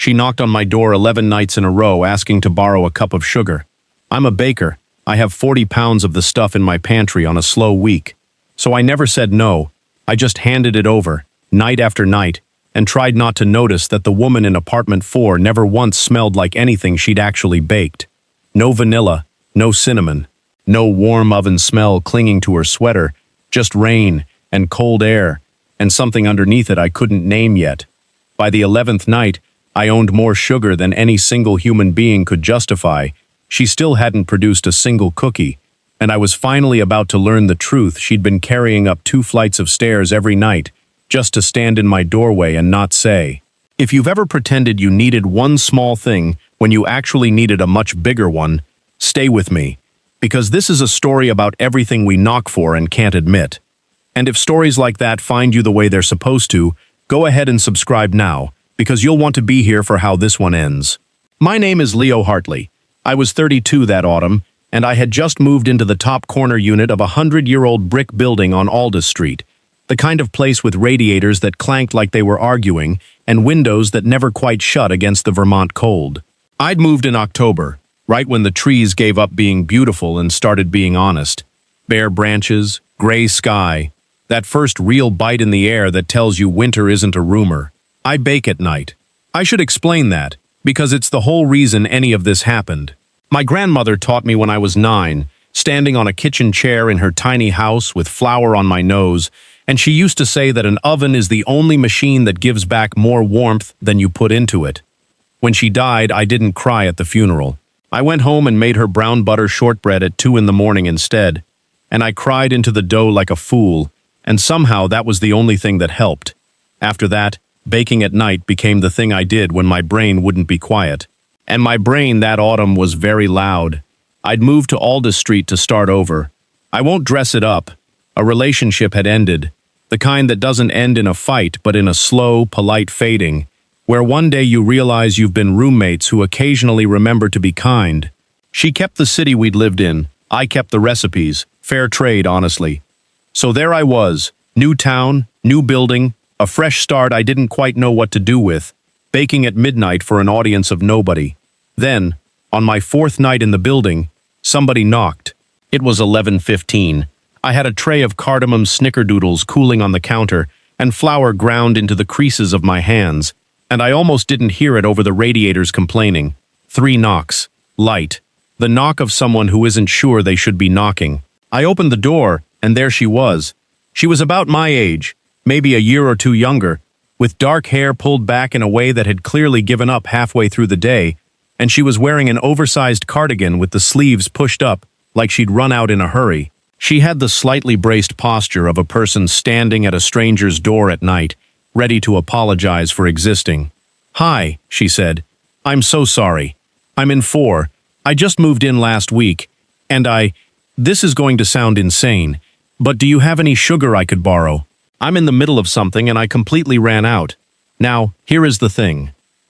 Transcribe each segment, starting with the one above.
She knocked on my door 11 nights in a row asking to borrow a cup of sugar. I'm a baker. I have 40 pounds of the stuff in my pantry on a slow week. So I never said no. I just handed it over, night after night, and tried not to notice that the woman in apartment 4 never once smelled like anything she'd actually baked. No vanilla, no cinnamon, no warm oven smell clinging to her sweater, just rain and cold air, and something underneath it I couldn't name yet. By the 11th night, I owned more sugar than any single human being could justify. She still hadn't produced a single cookie, and I was finally about to learn the truth. She'd been carrying up 2 flights of stairs every night, just to stand in my doorway and not say. If you've ever pretended you needed one small thing when you actually needed a much bigger one, stay with me, because this is a story about everything we knock for and can't admit. And if stories like that find you the way they're supposed to, go ahead and subscribe now, because you'll want to be here for how this one ends. My name is Leo Hartley. I was 32 that autumn, and I had just moved into the top corner unit of a 100-year-old brick building on Aldous Street, the kind of place with radiators that clanked like they were arguing and windows that never quite shut against the Vermont cold. I'd moved in October, right when the trees gave up being beautiful and started being honest. Bare branches, gray sky, that first real bite in the air that tells you winter isn't a rumor. I bake at night. I should explain that, because it's the whole reason any of this happened. My grandmother taught me when I was 9, standing on a kitchen chair in her tiny house with flour on my nose, and she used to say that an oven is the only machine that gives back more warmth than you put into it. When she died, I didn't cry at the funeral. I went home and made her brown butter shortbread at 2 in the morning instead, and I cried into the dough like a fool, and somehow that was the only thing that helped. After that, baking at night became the thing I did when my brain wouldn't be quiet. And my brain that autumn was very loud. I'd moved to Aldous Street to start over. I won't dress it up. A relationship had ended. The kind that doesn't end in a fight, but in a slow, polite fading, where one day you realize you've been roommates who occasionally remember to be kind. She kept the city we'd lived in. I kept the recipes. Fair trade, honestly. So there I was. New town, new building, a fresh start I didn't quite know what to do with, baking at midnight for an audience of nobody. Then, on my 4th night in the building, somebody knocked. It was 11:15. I had a tray of cardamom snickerdoodles cooling on the counter and flour ground into the creases of my hands, and I almost didn't hear it over the radiators complaining. 3 knocks. Light. The knock of someone who isn't sure they should be knocking. I opened the door, and there she was. She was about my age, maybe a year or 2 younger, with dark hair pulled back in a way that had clearly given up halfway through the day, and she was wearing an oversized cardigan with the sleeves pushed up, like she'd run out in a hurry. She had the slightly braced posture of a person standing at a stranger's door at night, ready to apologize for existing. "Hi," she said. "I'm so sorry. I'm in 4. I just moved in last week, and this is going to sound insane, but do you have any sugar I could borrow? I'm in the middle of something and I completely ran out. Now, here is the thing.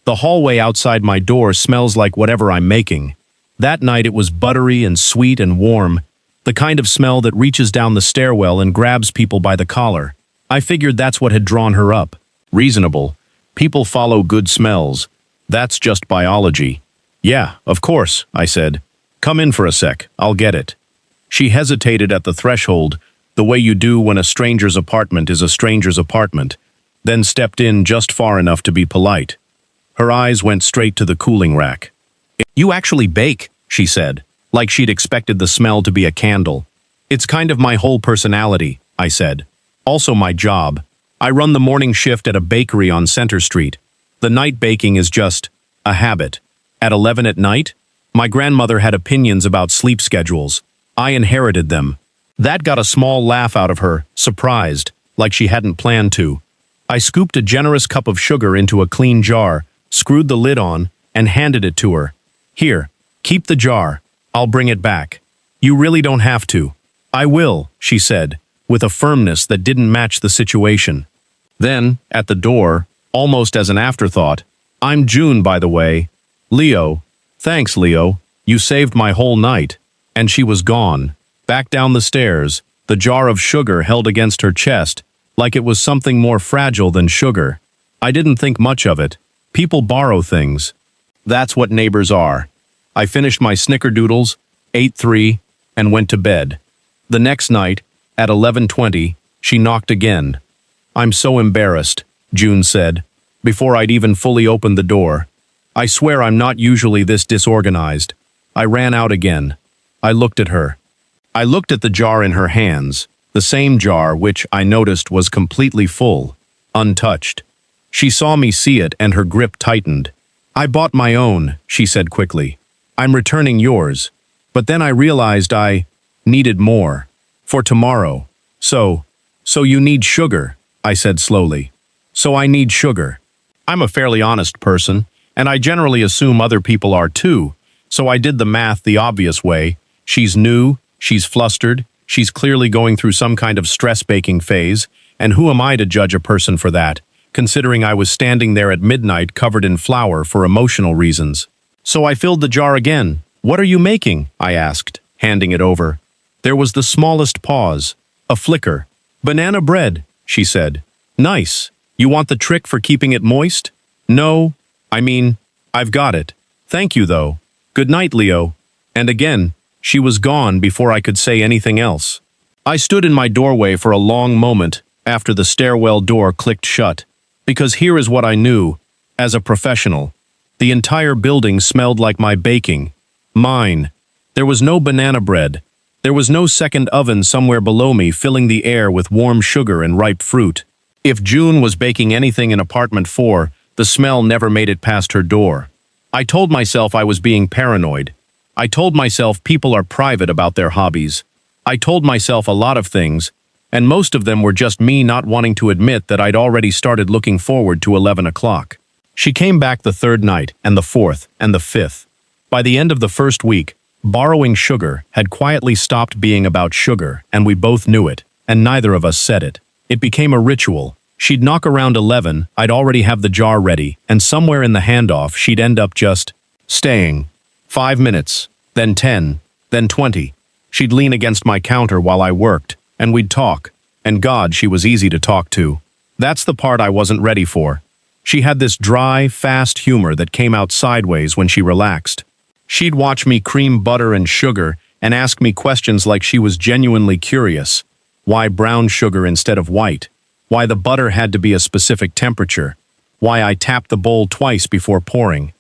The hallway outside my door smells like whatever I'm making. That night it was buttery and sweet and warm, the kind of smell that reaches down the stairwell and grabs people by the collar. I figured that's what had drawn her up. Reasonable. People follow good smells. That's just biology." "Yeah, of course," I said. "Come in for a sec, I'll get it." She hesitated at the threshold, the way you do when a stranger's apartment is a stranger's apartment, then stepped in just far enough to be polite. Her eyes went straight to the cooling rack. "You actually bake," she said, like she'd expected the smell to be a candle. "It's kind of my whole personality," I said. "Also my job. I run the morning shift at a bakery on Center Street. The night baking is just a habit. At 11 at night, my grandmother had opinions about sleep schedules. I inherited them. That got a small laugh out of her, surprised, like she hadn't planned to. I scooped a generous cup of sugar into a clean jar, screwed the lid on, and handed it to her. "Here, keep the jar. I'll bring it back. You really don't have to." "I will," she said, with a firmness that didn't match the situation. Then, at the door, almost as an afterthought, "I'm June, by the way. Leo." "Thanks, Leo. You saved my whole night." And she was gone. Back down the stairs, the jar of sugar held against her chest, like it was something more fragile than sugar. I didn't think much of it. People borrow things. That's what neighbors are. I finished my snickerdoodles, ate 3, and went to bed. The next night, at 11:20, she knocked again. "I'm so embarrassed," June said, before I'd even fully opened the door. "I swear I'm not usually this disorganized." I ran out again. I looked at her. I looked at the jar in her hands, the same jar which I noticed was completely full, untouched. She saw me see it and her grip tightened. "I bought my own," she said quickly. "I'm returning yours." But then I realized I needed more. For tomorrow. So you need sugar," I said slowly. "So I need sugar. I'm a fairly honest person, and I generally assume other people are too, so I did the math the obvious way. She's new, she's flustered, she's clearly going through some kind of stress-baking phase, and who am I to judge a person for that, considering I was standing there at midnight covered in flour for emotional reasons. So I filled the jar again. "What are you making?" I asked, handing it over. There was the smallest pause, a flicker. "Banana bread," she said. "Nice. You want the trick for keeping it moist?" "No. I've got it. Thank you, though. Good night, Leo." And again, she was gone before I could say anything else. I stood in my doorway for a long moment after the stairwell door clicked shut, because here is what I knew, as a professional. The entire building smelled like my baking. Mine. There was no banana bread. There was no second oven somewhere below me filling the air with warm sugar and ripe fruit. If June was baking anything in apartment 4, the smell never made it past her door. I told myself I was being paranoid. I told myself people are private about their hobbies. I told myself a lot of things, and most of them were just me not wanting to admit that I'd already started looking forward to 11 o'clock. She came back the 3rd night, and the 4th, and the 5th. By the end of the 1st week, borrowing sugar had quietly stopped being about sugar, and we both knew it, and neither of us said it. It became a ritual. She'd knock around 11, I'd already have the jar ready, and somewhere in the handoff she'd end up just staying. 5 minutes, then 10, then 20. She'd lean against my counter while I worked, and we'd talk, and God, she was easy to talk to. That's the part I wasn't ready for. She had this dry, fast humor that came out sideways when she relaxed. She'd watch me cream butter and sugar and ask me questions like she was genuinely curious. Why brown sugar instead of white? Why the butter had to be a specific temperature? Why I tapped the bowl twice before pouring?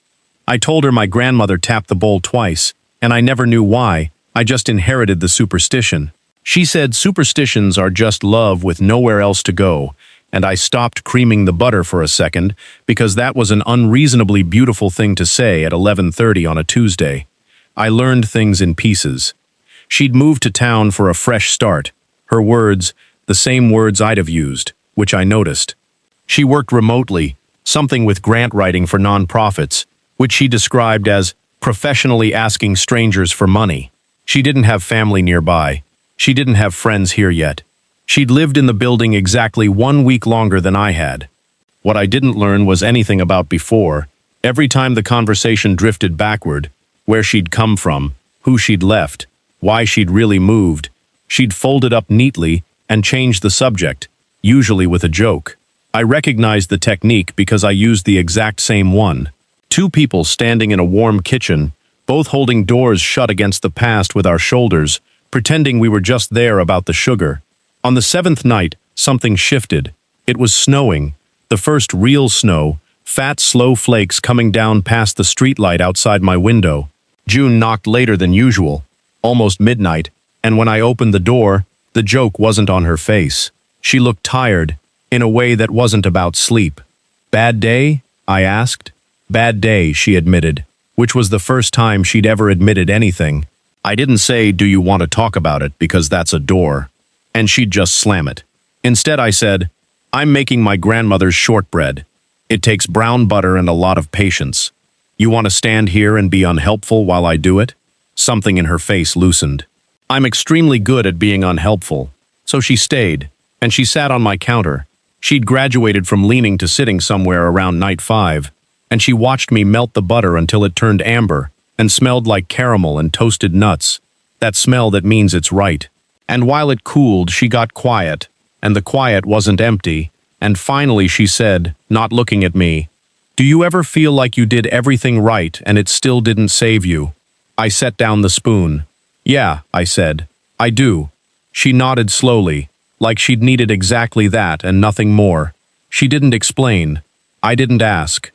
I told her my grandmother tapped the bowl twice, and I never knew why. I just inherited the superstition. She said superstitions are just love with nowhere else to go, and I stopped creaming the butter for a second because that was an unreasonably beautiful thing to say at 11:30 on a Tuesday. I learned things in pieces. She'd moved to town for a fresh start. Her words, the same words I'd have used, which I noticed. She worked remotely, something with grant writing for nonprofits, which she described as professionally asking strangers for money. She didn't have family nearby. She didn't have friends here yet. She'd lived in the building exactly 1 week longer than I had. What I didn't learn was anything about before. Every time the conversation drifted backward, where she'd come from, who she'd left, why she'd really moved, she'd fold it up neatly and change the subject, usually with a joke. I recognized the technique because I used the exact same one. 2 people standing in a warm kitchen, both holding doors shut against the past with our shoulders, pretending we were just there about the sugar. On the 7th night, something shifted. It was snowing, the first real snow, fat, slow flakes coming down past the streetlight outside my window. June knocked later than usual, almost midnight, and when I opened the door, the joke wasn't on her face. She looked tired, in a way that wasn't about sleep. "Bad day?" I asked. "Bad day," she admitted, which was the first time she'd ever admitted anything. I didn't say, "Do you want to talk about it?" because that's a door. And she'd just slam it. Instead, I said, "I'm making my grandmother's shortbread. It takes brown butter and a lot of patience. You want to stand here and be unhelpful while I do it?" Something in her face loosened. I'm extremely good at being unhelpful. So she stayed, and she sat on my counter. She'd graduated from leaning to sitting somewhere around night 5, and she watched me melt the butter until it turned amber and smelled like caramel and toasted nuts. That smell that means it's right. And while it cooled, she got quiet, and the quiet wasn't empty, and finally she said, not looking at me, Do you ever feel like you did everything right and it still didn't save you? I set down the spoon. Yeah, I said. I do. She nodded slowly, like she'd needed exactly that and nothing more. She didn't explain. I didn't ask.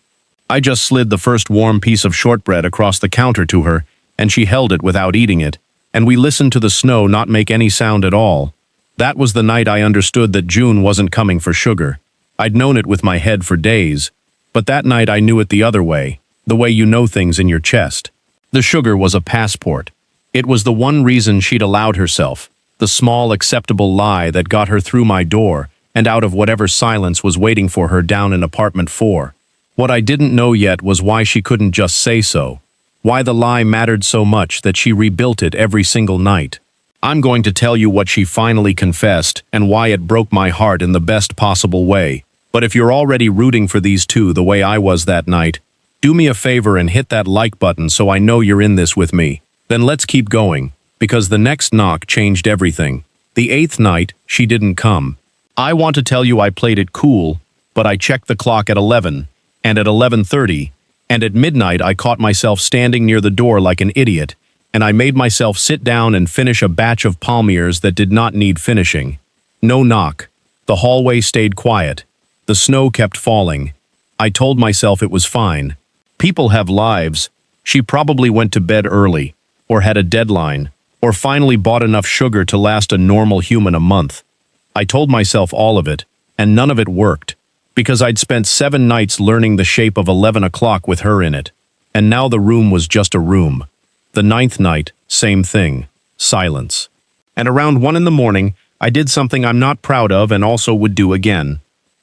I just slid the first warm piece of shortbread across the counter to her, and she held it without eating it, and we listened to the snow not make any sound at all. That was the night I understood that June wasn't coming for sugar. I'd known it with my head for days, but that night I knew it the other way, the way you know things in your chest. The sugar was a passport. It was the one reason she'd allowed herself, the small acceptable lie that got her through my door and out of whatever silence was waiting for her down in apartment 4. What I didn't know yet was why she couldn't just say so, why the lie mattered so much that she rebuilt it every single night. I'm going to tell you what she finally confessed and why it broke my heart in the best possible way. But if you're already rooting for these two the way I was that night, do me a favor and hit that like button so I know you're in this with me. Then let's keep going, because the next knock changed everything. The 8th night, she didn't come. I want to tell you I played it cool, but I checked the clock at 11, and at 11:30, and at midnight I caught myself standing near the door like an idiot, and I made myself sit down and finish a batch of palmiers that did not need finishing. No knock. The hallway stayed quiet. The snow kept falling. I told myself it was fine. People have lives. She probably went to bed early, or had a deadline, or finally bought enough sugar to last a normal human a month. I told myself all of it, and none of it worked, because I'd spent 7 nights learning the shape of 11 o'clock with her in it, and now the room was just a room. The 9th night, same thing, silence. And around 1 in the morning, I did something I'm not proud of and also would do again.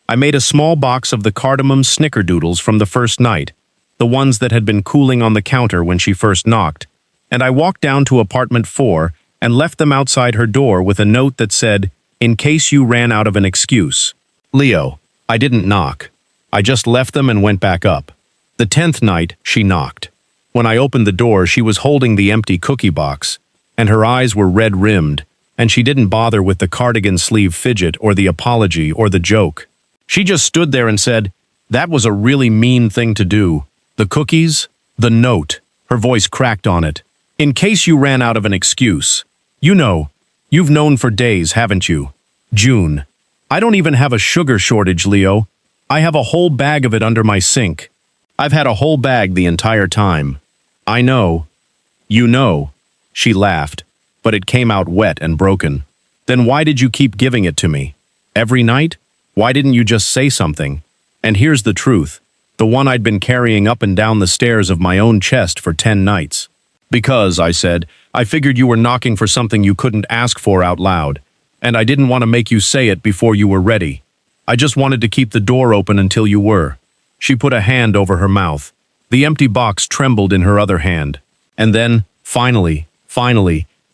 I made a small box of the cardamom snickerdoodles from the first night, the ones that had been cooling on the counter when she first knocked, and I walked down to apartment 4 and left them outside her door with a note that said, "In case you ran out of an excuse." Leo, I didn't knock. I just left them and went back up. The 10th night, she knocked. When I opened the door, she was holding the empty cookie box, and her eyes were red-rimmed, and she didn't bother with the cardigan sleeve fidget or the apology or the joke. She just stood there and said, "That was a really mean thing to do. The cookies? The note." Her voice cracked on it. "In case you ran out of an excuse. You know, you've known for days, haven't you? June. I don't even have a sugar shortage, Leo. I have a whole bag of it under my sink. I've had a whole bag the entire time." "I know." "You know." She laughed, but it came out wet and broken. "Then why did you keep giving it to me? Every night? Why didn't you just say something?" And here's the truth, the one I'd been carrying up and down the stairs of my own chest for 10 nights. "Because," I said, "I figured you were knocking for something you couldn't ask for out loud, and I didn't want to make you say it before you were ready. I just wanted to keep the door open until you were." She put a hand over her mouth. The empty box trembled in her other hand. And then, finally,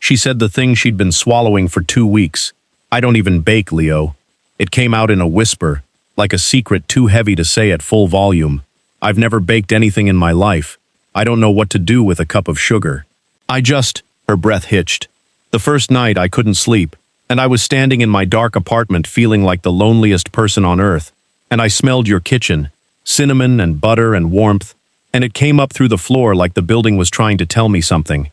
she said the thing she'd been swallowing for 2 weeks. "I don't even bake, Leo." It came out in a whisper, like a secret too heavy to say at full volume. "I've never baked anything in my life. I don't know what to do with a cup of sugar. Her breath hitched. The first night I couldn't sleep, and I was standing in my dark apartment feeling like the loneliest person on earth, and I smelled your kitchen, cinnamon and butter and warmth, and it came up through the floor like the building was trying to tell me something.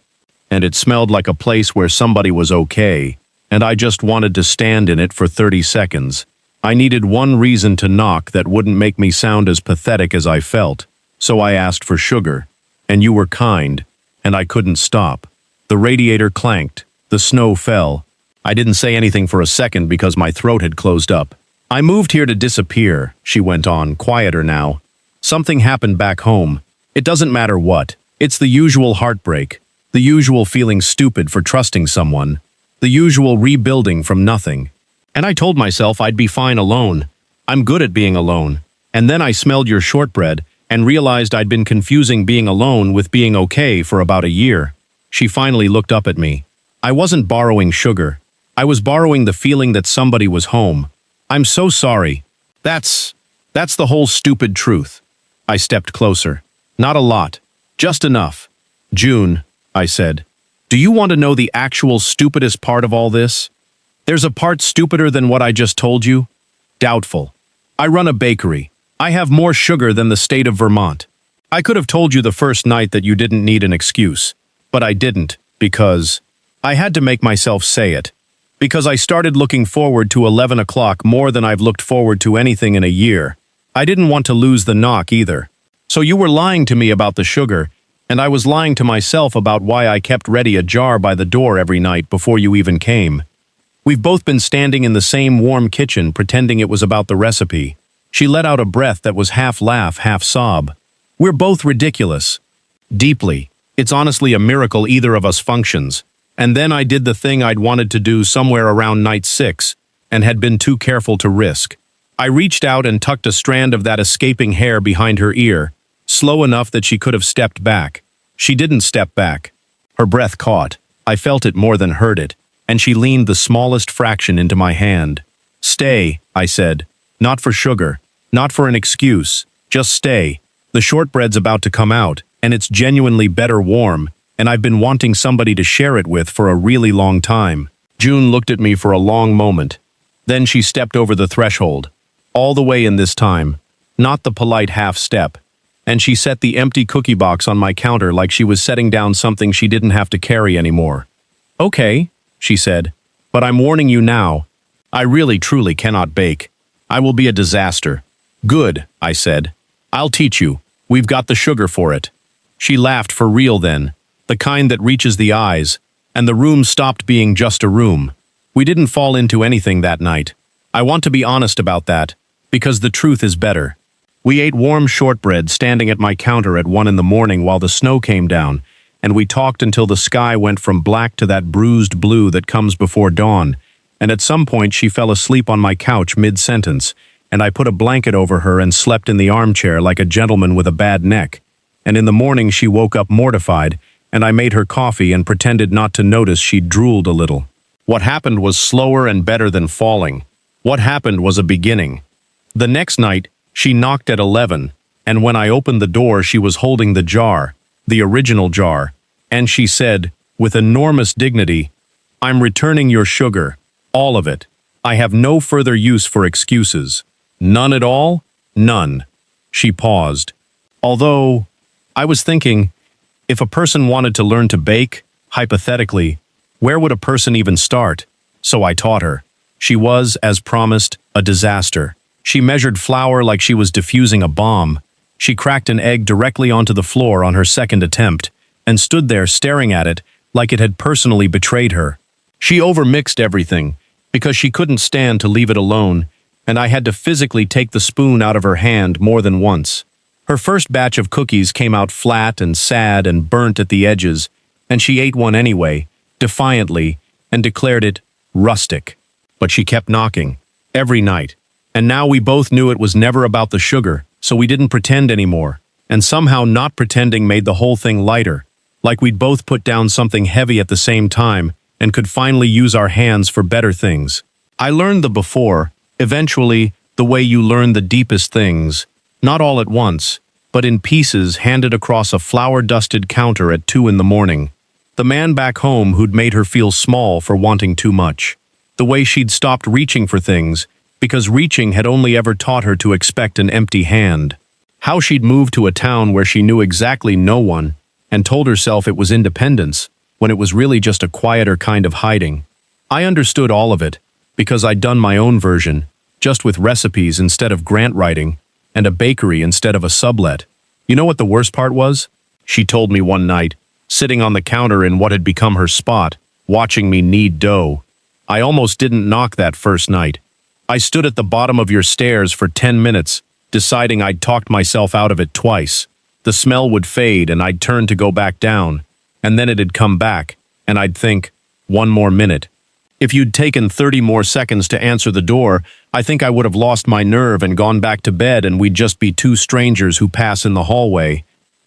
And it smelled like a place where somebody was okay, and I just wanted to stand in it for 30 seconds. I needed one reason to knock that wouldn't make me sound as pathetic as I felt, so I asked for sugar. And you were kind, and I couldn't stop. The radiator clanked, the snow fell. I didn't say anything for a second because my throat had closed up. "I moved here to disappear," she went on, quieter now. "Something happened back home. It doesn't matter what. It's the usual heartbreak, the usual feeling stupid for trusting someone, the usual rebuilding from nothing. And I told myself I'd be fine alone. I'm good at being alone. And then I smelled your shortbread and realized I'd been confusing being alone with being okay for about a year." She finally looked up at me. "I wasn't borrowing sugar. I was borrowing the feeling that somebody was home. I'm so sorry. That's the whole stupid truth." I stepped closer. "Not a lot. Just enough." "June," I said, "do you want to know the actual stupidest part of all this? There's a part stupider than what I just told you. Doubtful. I run a bakery. I have more sugar than the state of Vermont. I could have told you the first night that you didn't need an excuse, but I didn't, because I had to make myself say it. Because I started looking forward to 11 o'clock more than I've looked forward to anything in a year. I didn't want to lose the knock either. So you were lying to me about the sugar, and I was lying to myself about why I kept ready a jar by the door every night before you even came. We've both been standing in the same warm kitchen pretending it was about the recipe. She let out a breath that was half laugh, half sob. We're both ridiculous. Deeply. It's honestly a miracle either of us functions. And then I did the thing I'd wanted to do somewhere around night 6, and had been too careful to risk. I reached out and tucked a strand of that escaping hair behind her ear, slow enough that she could have stepped back. She didn't step back. Her breath caught. I felt it more than heard it, and she leaned the smallest fraction into my hand. Stay, I said. Not for sugar. Not for an excuse. Just stay. The shortbread's about to come out, and it's genuinely better warm, and I've been wanting somebody to share it with for a really long time. June looked at me for a long moment. Then she stepped over the threshold. All the way in this time. Not the polite half step. And she set the empty cookie box on my counter like she was setting down something she didn't have to carry anymore. Okay, she said, but I'm warning you now. I really truly cannot bake. I will be a disaster. Good, I said. I'll teach you. We've got the sugar for it. She laughed for real then, the kind that reaches the eyes, and the room stopped being just a room. We didn't fall into anything that night. I want to be honest about that, because the truth is better. We ate warm shortbread standing at my counter at 1 in the morning while the snow came down, and we talked until the sky went from black to that bruised blue that comes before dawn, and at some point she fell asleep on my couch mid-sentence, and I put a blanket over her and slept in the armchair like a gentleman with a bad neck. And in the morning she woke up mortified, and I made her coffee and pretended not to notice she'd drooled a little. What happened was slower and better than falling. What happened was a beginning. The next night, she knocked at 11, and when I opened the door she was holding the jar, the original jar, and she said, with enormous dignity, "I'm returning your sugar, all of it. I have no further use for excuses. None at all? None." She paused. Although, I was thinking, if a person wanted to learn to bake, hypothetically, where would a person even start? So I taught her. She was, as promised, a disaster. She measured flour like she was diffusing a bomb. She cracked an egg directly onto the floor on her second attempt, and stood there staring at it like it had personally betrayed her. She overmixed everything, because she couldn't stand to leave it alone, and I had to physically take the spoon out of her hand more than once. Her first batch of cookies came out flat and sad and burnt at the edges, and she ate one anyway, defiantly, and declared it rustic. But she kept knocking, every night, and now we both knew it was never about the sugar, so we didn't pretend anymore, and somehow not pretending made the whole thing lighter, like we'd both put down something heavy at the same time and could finally use our hands for better things. I learned the before, eventually, the way you learn the deepest things, not all at once, but in pieces handed across a flour-dusted counter at 2 in the morning. The man back home who'd made her feel small for wanting too much. The way she'd stopped reaching for things, because reaching had only ever taught her to expect an empty hand. How she'd moved to a town where she knew exactly no one, and told herself it was independence, when it was really just a quieter kind of hiding. I understood all of it, because I'd done my own version, just with recipes instead of grant writing, and a bakery instead of a sublet. You know what the worst part was? She told me one night, sitting on the counter in what had become her spot, watching me knead dough. I almost didn't knock that first night. I stood at the bottom of your stairs for 10 minutes, deciding I'd talked myself out of it twice. The smell would fade and I'd turn to go back down, and then it'd come back, and I'd think, 1 more minute. If you'd taken 30 more seconds to answer the door, I think I would have lost my nerve and gone back to bed, and we'd just be 2 strangers who pass in the hallway.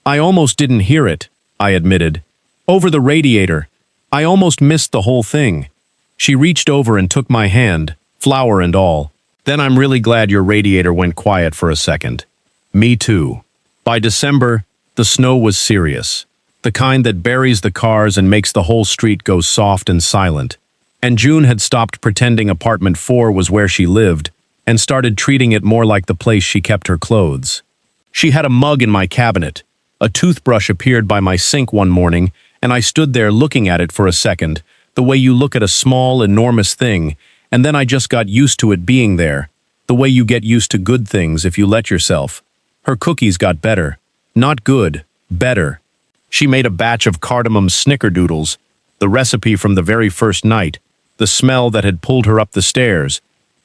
I almost didn't hear it, I admitted. Over the radiator. I almost missed the whole thing. She reached over and took my hand, flour and all. Then I'm really glad your radiator went quiet for a second. Me too. By December, the snow was serious. The kind that buries the cars and makes the whole street go soft and silent. And June had stopped pretending apartment 4 was where she lived, and started treating it more like the place she kept her clothes. She had a mug in my cabinet. A toothbrush appeared by my sink one morning, and I stood there looking at it for a second, the way you look at a small, enormous thing, and then I just got used to it being there, the way you get used to good things if you let yourself. Her cookies got better. Not good, better. She made a batch of cardamom snickerdoodles, the recipe from the very first night, the smell that had pulled her up the stairs,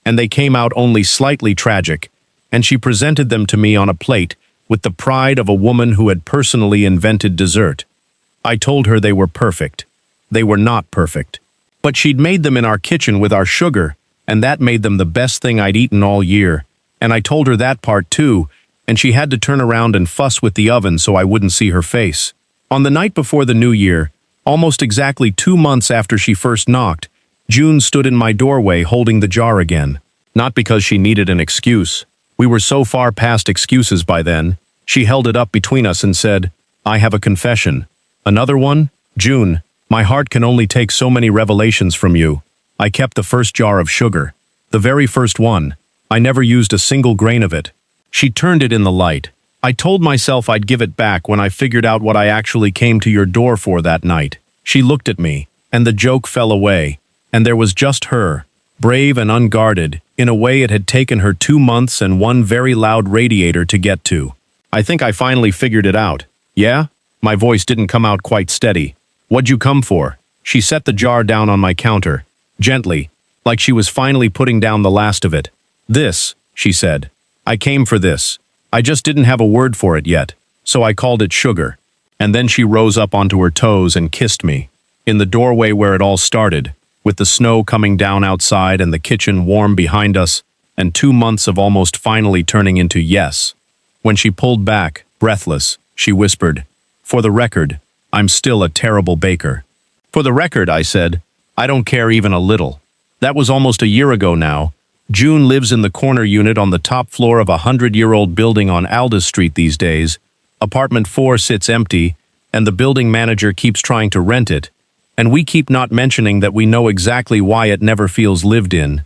and they came out only slightly tragic, and she presented them to me on a plate with the pride of a woman who had personally invented dessert. I told her they were perfect. They were not perfect. But she'd made them in our kitchen with our sugar, and that made them the best thing I'd eaten all year, and I told her that part too, and she had to turn around and fuss with the oven so I wouldn't see her face. On the night before the New Year, almost exactly 2 months after she first knocked, June stood in my doorway holding the jar again. Not because she needed an excuse. We were so far past excuses by then. She held it up between us and said, "I have a confession." "Another one? June, my heart can only take so many revelations from you. I kept the first jar of sugar. The very first one. I never used a single grain of it." She turned it in the light. "I told myself I'd give it back when I figured out what I actually came to your door for that night." She looked at me, and the joke fell away, and there was just her, brave and unguarded, in a way it had taken her 2 months and one very loud radiator to get to. "I think I finally figured it out." "Yeah?" My voice didn't come out quite steady. "What'd you come for?" She set the jar down on my counter, gently, like she was finally putting down the last of it. "This," she said. "I came for this. I just didn't have a word for it yet, so I called it sugar." And then she rose up onto her toes and kissed me. In the doorway where it all started, with the snow coming down outside and the kitchen warm behind us, and 2 months of almost finally turning into yes. When she pulled back, breathless, she whispered, "For the record, I'm still a terrible baker." "For the record," I said, "I don't care even a little." That was almost a year ago now. June lives in the corner unit on the top floor of a 100-year-old building on Aldous Street these days. Apartment 4 sits empty, and the building manager keeps trying to rent it, and we keep not mentioning that we know exactly why it never feels lived in.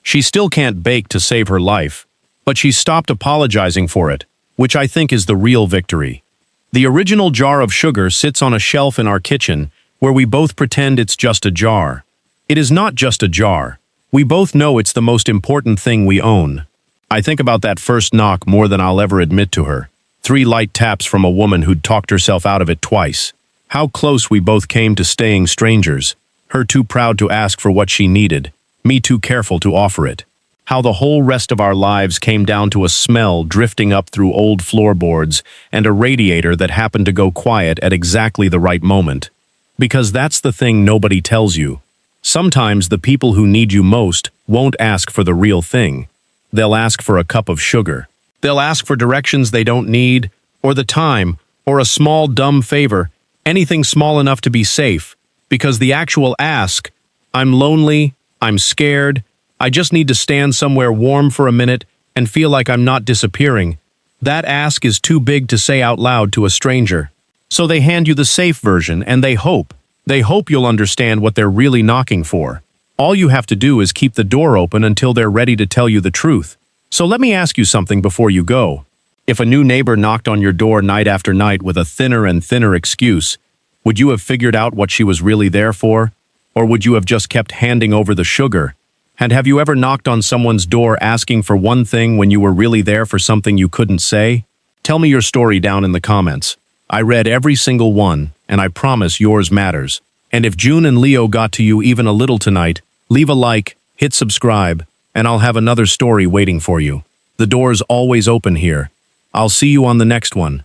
She still can't bake to save her life, but she's stopped apologizing for it, which I think is the real victory. The original jar of sugar sits on a shelf in our kitchen, where we both pretend it's just a jar. It is not just a jar. We both know it's the most important thing we own. I think about that first knock more than I'll ever admit to her. 3 light taps from a woman who'd talked herself out of it twice. How close we both came to staying strangers. Her too proud to ask for what she needed. Me too careful to offer it. How the whole rest of our lives came down to a smell drifting up through old floorboards and a radiator that happened to go quiet at exactly the right moment. Because that's the thing nobody tells you. Sometimes the people who need you most won't ask for the real thing. They'll ask for a cup of sugar. They'll ask for directions they don't need, or the time, or a small dumb favor, anything small enough to be safe, because the actual ask, "I'm lonely, I'm scared, I just need to stand somewhere warm for a minute and feel like I'm not disappearing," that ask is too big to say out loud to a stranger. So they hand you the safe version, and they hope you'll understand what they're really knocking for. All you have to do is keep the door open until they're ready to tell you the truth. So let me ask you something before you go. If a new neighbor knocked on your door night after night with a thinner and thinner excuse, would you have figured out what she was really there for? Or would you have just kept handing over the sugar? And have you ever knocked on someone's door asking for one thing when you were really there for something you couldn't say? Tell me your story down in the comments. I read every single one, and I promise yours matters. And if June and Leo got to you even a little tonight, leave a like, hit subscribe, and I'll have another story waiting for you. The door's always open here. I'll see you on the next one.